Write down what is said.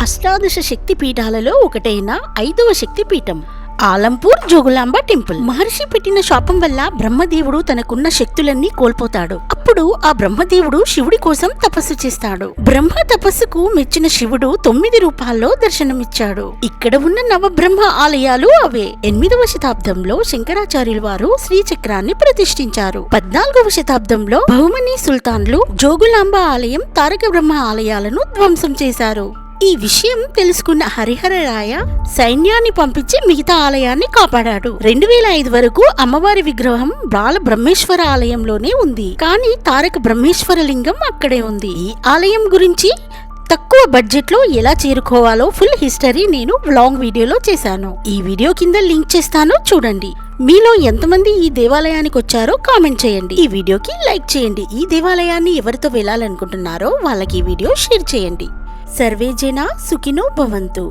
అష్టాదశ శక్తి పీఠాలలో ఒకటైన 5వ శక్తి పీఠం ఆలంపూర్ జోగులాంబ టెంపుల్. మహర్షి పెట్టిన శాపం వల్ల బ్రహ్మదేవుడు తనకున్న శక్తులన్నీ కోల్పోతాడు. అప్పుడు ఆ బ్రహ్మదేవుడు శివుడి కోసం తపస్సు చేస్తాడు. బ్రహ్మ తపస్సుకు మెచ్చిన శివుడు 9 రూపాల్లో దర్శనమిచ్చాడు. ఇక్కడ ఉన్న నవబ్రహ్మ ఆలయాలు అవే. 8వ శతాబ్దంలో శంకరాచార్యుల వారు శ్రీచక్రాన్ని ప్రతిష్ఠించారు. 14వ శతాబ్దంలో బహుమని సుల్తాన్లు జోగులాంబ ఆలయం, తారక బ్రహ్మ ఆలయాలను ధ్వంసం చేశారు. ఈ విషయం తెలుసుకున్న హరిహరరాయ సైన్యాన్ని పంపించి మిగతా ఆలయాన్ని కాపాడాడు. 2005 వరకు అమ్మవారి విగ్రహం బాల బ్రహ్మేశ్వర ఆలయంలోనే ఉంది. కానీ తారక బ్రహ్మేశ్వర లింగం అక్కడే ఉంది. ఈ ఆలయం గురించి తక్కువ బడ్జెట్ లో ఎలా చేరుకోవాలో ఫుల్ హిస్టరీ నేను వ్లాగ్ వీడియోలో చేశాను. ఈ వీడియో కింద లింక్ చేస్తాను, చూడండి. మీలో ఎంతమంది ఈ దేవాలయానికి వచ్చారో కామెంట్ చేయండి. ఈ వీడియోకి లైక్ చేయండి. ఈ దేవాలయాన్ని ఎవరితో వెళ్ళాలనుకుంటున్నారో వాళ్ళకి ఈ వీడియో షేర్ చేయండి. సర్వే జనా సుఖినో భవంతు.